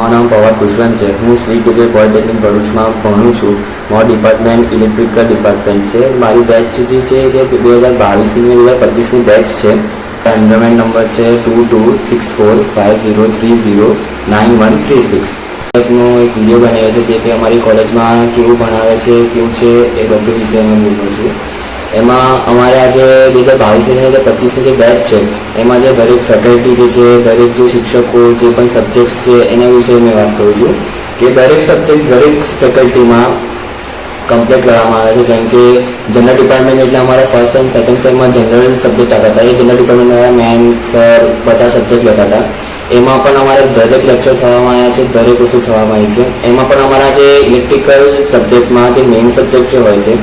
મારું નામ પવાર ખુશવંત છે. હું શ્રી કેજે પોલિટેકનિક ભરૂચમાં ભણું છું. મારો ડિપાર્ટમેન્ટ ઇલેક્ટ્રિકલ ડિપાર્ટમેન્ટ છે. મારી બેચ જે છે જે 2022થી 2025ની બેચ છે. એનરોલમેન્ટ નંબર છે 226450309136. નો એક વિડીયો બનાવ્યો છે જેથી અમારી કોલેજમાં કેવું ભણાવે છે, કેવું છે એ બધું વિશે અમે બોલું છું. એમાં અમારે આજે 2022 થી 2025ની જે બેચ છે એમાં જે દરેક ફેકલ્ટી જે છે, દરેક જે શિક્ષકો જે પણ સબ્જેક્ટ્સ છે એના વિશે મેં વાત કરું છું કે દરેક સબ્જેક્ટ દરેક ફેકલ્ટીમાં કમ્પ્લીટ કરવામાં આવે છે. જેમ કે જનરલ ડિપાર્ટમેન્ટ એટલે અમારા ફર્સ્ટ એન્ડ સેકન્ડ સેમમાં જનરલ સબ્જેક્ટ આવતા હતા. એ જનરલ ડિપાર્ટમેન્ટવાળા મેમ સર બધા સબ્જેક્ટ લેતા હતા. એમાં પણ અમારે દરેક લેક્ચર થવામાં આવ્યા છે, દરેક વસ્તુ થવામાં આવી છે. એમાં પણ અમારા જે ઇલેક્ટ્રિકલ સબ્જેક્ટમાં જે મેઇન સબ્જેક્ટ જે હોય છે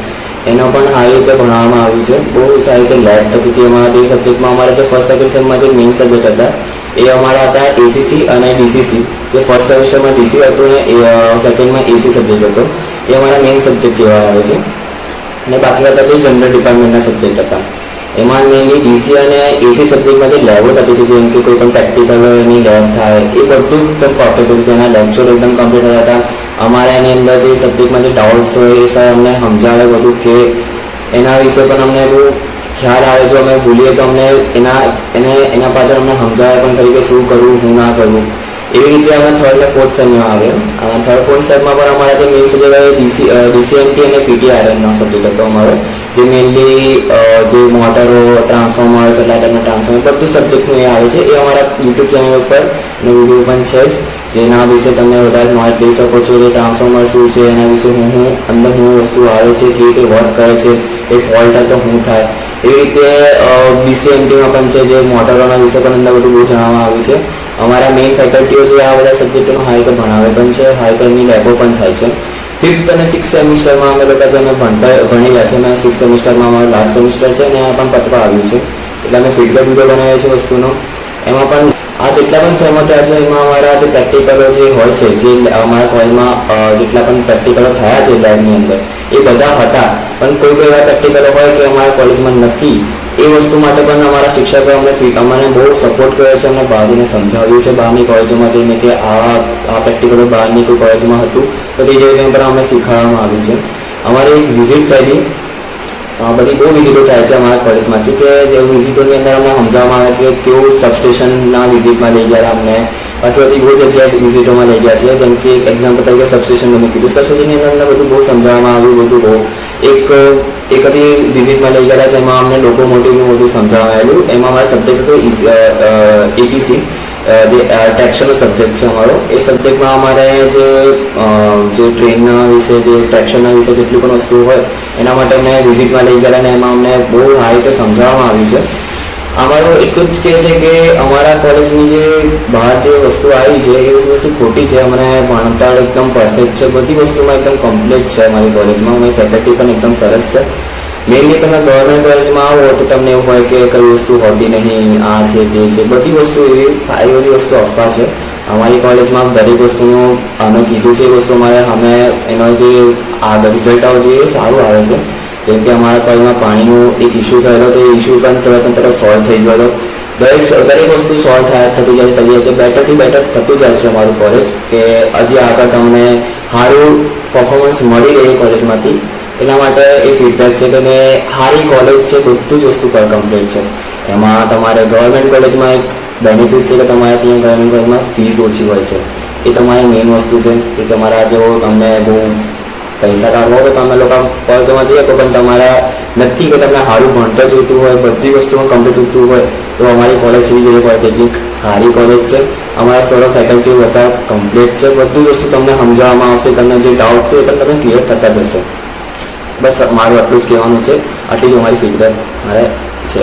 એનો પણ સારી રીતે ભણાવવામાં આવ્યું છે. બહુ સારી રીતે લેબ થતી હતી. એમાં તે સબ્જેક્ટમાં અમારા જે ફર્સ્ટ સેકન્ડ સેમમાં જે મેઇન સબ્જેક્ટ હતા એ અમારા હતા એસીસી અને ડીસીસી. જે ફર્સ્ટ સેમેસ્ટરમાં ડીસી હતું ને એ સેકન્ડમાં એસી સબ્જેક્ટ હતો. એ અમારા મેઇન સબ્જેક્ટ કહેવામાં આવે છે. અને બાકી હતા જે જનરલ ડિપાર્ટમેન્ટના સબ્જેક્ટ હતા એમાં મેઇનલી ડીસી અને એસી સબ્જેક્ટમાં જે લેબો થતી હતી જેમ કે કોઈ પણ પ્રેક્ટિકલ હોય એની લેબ થાય એ બધું એકદમ પરફેક્ટ હતું. તેના લેક્ચર એકદમ કમ્પ્લીટ થતા હતા. અમારા એની અંદર જે સબ્જેક્ટમાં જે ડાઉટ્સ હોય એ સર અમને સમજાવે બધું કે એના વિશે પણ અમને બહુ ખ્યાલ આવે. જો અમે ભૂલીએ તો અમને એના પાછળ અમને સમજાવે પણ ખરી કે શું કરવું, શું ના કરવું. એવી રીતે અમે થર્ડ અને ફોર્થ સેમમાં આવે. થર્ડ ફોર્થ સેમમાં પણ અમારા જે મેઇન સબ્જેક્ટ હોય ડીસીએમટી અને પીટીઆરએનનો સબ્જેક્ટ હતો અમારો. જે મેઇનલી જે મોટરો, ટ્રાન્સફોર્મર, કેટલા ટાઈપના ટ્રાન્સફોર્મર બધું સબ્જેક્ટનું એ આવે છે. એ અમારા યુટ્યુબ ચેનલ ઉપર અને વિડીયો પણ છે જ જેના વિશે તમે વધારે નોલેજ લઈ શકો છો. જે ટ્રાન્સફોર્મર શું છે, એના વિશે અંદર શું વસ્તુ આવે છે, કેવી રીતે વર્ક કરે છે, એ ફોલ્ટ થાય તો શું થાય. એવી રીતે ડીસીએમટીમાં પણ છે જે મોટરોના વિશે પણ અંદર બધું બહુ જણાવવામાં આવ્યું છે. અમારા મેઇન ફેકલ્ટીઓ જે આ બધા સબ્જેક્ટોનો સારી રીતે ભણાવે પણ છે, સારી રીતે એમની લેબો પણ થાય છે. ફિફ્થ અને સિક્સ્થ સેમિસ્ટરમાં અમે લોકો જે અમે ભણી રહ્યા છીએ. અમે સિક્સ્થ સેમિસ્ટરમાં અમારું લાસ્ટ સેમિસ્ટર છે ને પણ પતવા આવ્યું છે એટલે અમે ફીડબેક વિડીયો બનાવ્યો છે વસ્તુનો. એમાં પણ આ જેટલા પણ સેમો થયા છે એમાં અમારા જે પ્રેક્ટિકલો જે હોય છે, જે અમારા કોલેજમાં જેટલા પણ પ્રેક્ટિકલો થયા છે લેબની અંદર એ બધા હતા. પણ કોઈ એવા પ્રેક્ટિકલો હોય કે અમારા કોલેજમાં નથી એ વસ્તુ માટે પણ અમારા શિક્ષકો અમને બહુ સપોર્ટ કર્યો છે. અમને બહારને સમજાવ્યું છે બહારની કોલેજોમાં જઈને કે આ પ્રેક્ટિકલો બહારની કોઈ કોલેજમાં હતું તો તે જઈને પણ અમને શીખવાડવામાં આવ્યું છે. અમારી એક વિઝિટ થયેલી, બધી બહુ વિઝિટો થાય છે અમારા કોલેજમાંથી કે જે વિઝિટોની અંદર અમને સમજાવવામાં આવે કે કેવું સબસ્ટેશનના વિઝિટમાં લઈ ગયા અમને. બાકી બધી બહુ જગ્યાએ વિઝિટોમાં લઈ ગયા છે. જેમ કે એક એક્ઝામ્પલ તરીકે સબસ્ટેશનનું મેં કીધું. સબસ્ટેશનની અંદર અમને બધું બહુ સમજાવવામાં આવ્યું. બધું બહુ એક હતી વિઝિટમાં લઈ ગયા જેમાં અમને લોકોમોટિવનું બધું સમજાવવામાં આવેલું. એમાં અમારા સબ્જેક્ટ હતો એટીસી જે ટ્રેક્શનનો સબ્જેક્ટ છે અમારો. એ સબ્જેક્ટમાં અમારે જે ટ્રેનના વિશે, જે ટ્રેક્શનના વિશે જેટલી પણ વસ્તુ હોય એના માટે અમને વિઝિટમાં લઈ ગયા અને એમાં અમને બહુ સારી રીતે સમજાવવામાં આવ્યું છે. અમારું એટલું જ કહે છે કે અમારા કોલેજની જે બહાર જે વસ્તુ આવી છે એ વસ્તુ ખોટી છે. અમને ભણતર એકદમ પરફેક્ટ છે, બધી વસ્તુમાં એકદમ કમ્પ્લીટ છે અમારી કોલેજમાં. અમારી ફેકલ્ટી પણ એકદમ સરસ છે. મેઇનલી તમે ગવર્મેન્ટ કોલેજમાં આવો તો તમને એવું હોય કે કઈ વસ્તુ હોતી નહીં, આ છે તે છે, બધી વસ્તુ એવી બધી વસ્તુ અફવા છે. અમારી કોલેજમાં દરેક વસ્તુનું અમે કીધું છે એ વસ્તુ અમે એનો જે આગળ રિઝલ્ટ આવે છે એ સારું આવે છે. જેમ કે અમારા કોલેજમાં પાણીનું એક ઇસ્યુ થયેલો તો એ ઇસ્યુ પણ તરત સોલ્વ થઈ ગયો હતો. દરેક વસ્તુ સોલ્વ થતી જાય છે. બેટરથી બેટર થતું જાય છે અમારું કોલેજ કે હજી આગળ તમને સારું પરફોર્મન્સ મળી રહે કોલેજમાંથી. એના માટે એ ફીડબેક છે કે સારી કોલેજ છે, બધું જ વસ્તુ પર કમ્પ્લીટ છે. એમાં તમારે ગવર્મેન્ટ કોલેજમાં એક બેનિફિટ છે કે તમારે ત્યાં ગવર્મેન્ટ કોલેજમાં ફીસ ઓછી હોય છે. એ તમારી મેઇન વસ્તુ છે કે તમારા જો તમને બહુ પૈસા કાઢવા હોય તો તમે લોકો કોલેજમાં જઈએ તો પણ તમારા નથી કે તમને સારું ભણતર જોઈતું હોય, બધી વસ્તુમાં કમ્પ્લીટ જોઈતું હોય તો અમારી કોલેજ શ્રી કેજે પોલિટેકનિક સારી કોલેજ છે. અમારા સરો ફેકલ્ટી બધા કમ્પ્લીટ છે. બધું વસ્તુ તમને સમજાવવામાં આવશે. તમને જે ડાઉટ છે એ પણ તમે ક્લિયર થતા જશે. બસ મારું આટલું જ કહેવાનું છે. આટલી જ અમારી ફીડબેક મારે છે.